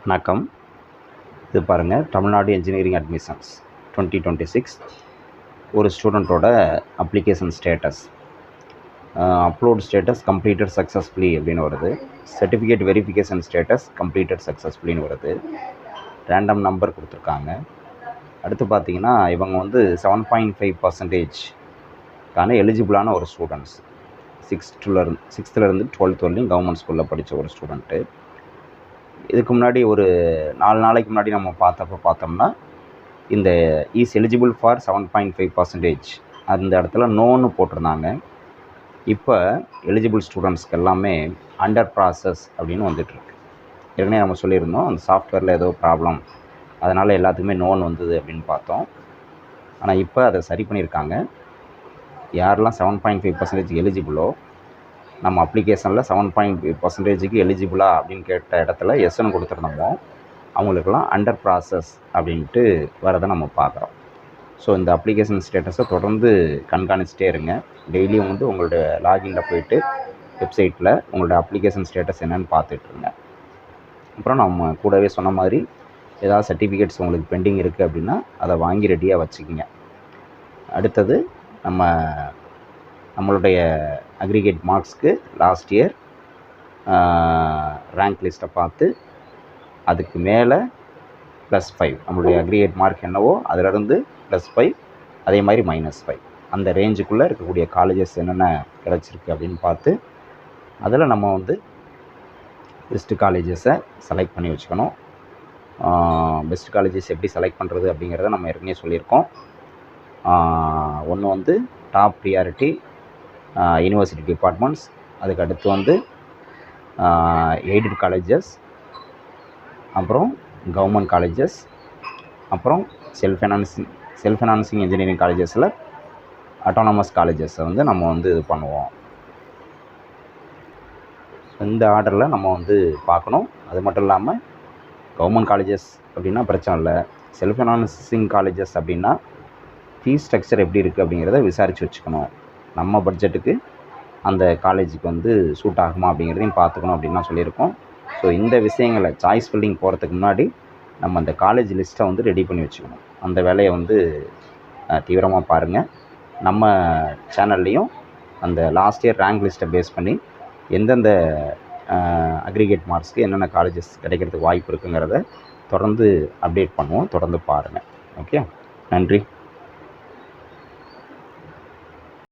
வணக்கம். இது பாருங்கள், தமிழ்நாடு இன்ஜினியரிங் அட்மிஷன்ஸ் 2026 ஒரு ஸ்டூடெண்ட்டோட application status. Upload status completed successfully அப்படின்னு வருது. சர்டிஃபிகேட் வெரிஃபிகேஷன் ஸ்டேட்டஸ் கம்ப்ளீட்டட் சக்ஸஸ்ஃபுல்லின்னு வருது. ரேண்டம் நம்பர் கொடுத்துருக்காங்க. அடுத்து பார்த்தீங்கன்னா, இவங்க வந்து 7.5% எலிஜிபிளான ஒரு ஸ்டூடெண்ட்ஸ். சிக்ஸ்த்துலேருந்து 12th வரலையும் கவர்மெண்ட் ஸ்கூலில் படித்த ஒரு ஸ்டூடெண்ட்டு. இதுக்கு முன்னாடி ஒரு 4 நாளைக்கு முன்னாடி நம்ம பார்த்தோம்னா இந்த இஸ் எலிஜிபிள் ஃபார் 7.5% அந்த இடத்துல நோன்னு போட்டிருந்தாங்க. இப்போ எலிஜிபிள் ஸ்டூடெண்ட்ஸ்க்கு எல்லாமே அண்டர் ப்ராசஸ் அப்படின்னு வந்துட்டுருக்கு. ஏற்கனவே நம்ம சொல்லியிருந்தோம், அந்த சாஃப்ட்வேரில் ஏதோ ப்ராப்ளம், அதனால் எல்லாத்துக்குமே நோன் வந்தது அப்படின்னு பார்த்தோம். ஆனால் இப்போ அதை சரி பண்ணியிருக்காங்க. யாரெல்லாம் 7.5% எலிஜிபிளோ, நம்ம அப்ளிகேஷனில் 7.5%க்கு எலிஜிபிளா அப்படின்னு கேட்ட இடத்துல எஸ்ன்னு கொடுத்துருந்தோமோ அவங்களுக்கெல்லாம் அண்டர் ப்ராசஸ் அப்படின்ட்டு வரதை நம்ம பார்க்குறோம். ஸோ இந்த அப்ளிகேஷன் ஸ்டேட்டஸை தொடர்ந்து கண்காணிச்சிட்டே இருங்க. டெய்லியும் வந்து உங்களோட லாகினில் போயிட்டு வெப்சைட்டில் உங்களோட அப்ளிகேஷன் ஸ்டேட்டஸ் என்னென்னு பார்த்துட்ருங்க. அப்புறம் நம்ம கூடவே சொன்ன மாதிரி ஏதாவது சர்டிஃபிகேட்ஸ் உங்களுக்கு பெண்டிங் இருக்குது அப்படின்னா அதை வாங்கி ரெடியாக வச்சுக்கிங்க. அடுத்தது நம்மளுடைய அக்ரிகேட் மார்க்ஸ்க்கு லாஸ்ட் இயர் ரேங்க் லிஸ்ட்டை பார்த்து அதுக்கு மேலே +5, நம்மளுடைய அக்ரிகேட் மார்க் என்னவோ அதிலிருந்து +5, அதே மாதிரி -5, அந்த ரேஞ்சுக்குள்ளே இருக்கக்கூடிய காலேஜஸ் என்னென்ன கிடச்சிருக்கு அப்படின்னு பார்த்து அதில் நம்ம வந்து பெஸ்ட்டு காலேஜஸை செலக்ட் பண்ணி வச்சுக்கணும். பெஸ்ட் காலேஜஸ் எப்படி செலக்ட் பண்ணுறது அப்படிங்கிறத நம்ம ஏற்கனவே சொல்லியிருக்கோம். ஒன்று வந்து டாப் ப்ரியாரிட்டி யூனிவர்சிட்டி டிபார்ட்மெண்ட்ஸ், அதுக்கு அடுத்து வந்து எய்டட் காலேஜஸ், அப்புறம் கவர்மெண்ட் காலேஜஸ், அப்புறம் செல்ஃப் ஃபைனான்சிங் இன்ஜினியரிங் காலேஜஸில் அட்டானமஸ் காலேஜஸை வந்து நம்ம வந்து இது பண்ணுவோம். இந்த ஆர்டரில் நம்ம வந்து பார்க்கணும். அது மட்டும் இல்லாமல் கவர்மெண்ட் காலேஜஸ் அப்படின்னா பிரச்சனை இல்லை. செல்ஃப் ஃபைனான்சிங் காலேஜஸ் அப்படின்னா ஃபீஸ் ஸ்ட்ரக்சர் எப்படி இருக்குது அப்படிங்கிறத விசாரித்து வச்சுக்கணும். நம்ம பட்ஜெட்டுக்கு அந்த காலேஜுக்கு வந்து சூட் ஆகுமா அப்படிங்கிறதையும் பார்த்துக்கணும் அப்படின்னு தான் சொல்லியிருக்கோம். ஸோ இந்த விஷயங்களை சாய்ஸ் ஃபில்லிங் போகிறதுக்கு முன்னாடி நம்ம அந்த காலேஜ் லிஸ்ட்டை வந்து ரெடி பண்ணி வச்சுக்கணும். அந்த வேலையை வந்து தீவிரமாக பாருங்கள். நம்ம சேனல்லையும் அந்த லாஸ்ட் இயர் ரேங்க் லிஸ்ட்டை பேஸ் பண்ணி எந்தெந்த அக்ரிகேட் மார்க்ஸ்க்கு என்னென்ன காலேஜஸ் கிடைக்கிறதுக்கு வாய்ப்பு இருக்குங்கிறத தொடர்ந்து அப்டேட் பண்ணுவோம். தொடர்ந்து பாருங்கள். ஓகே, நன்றி.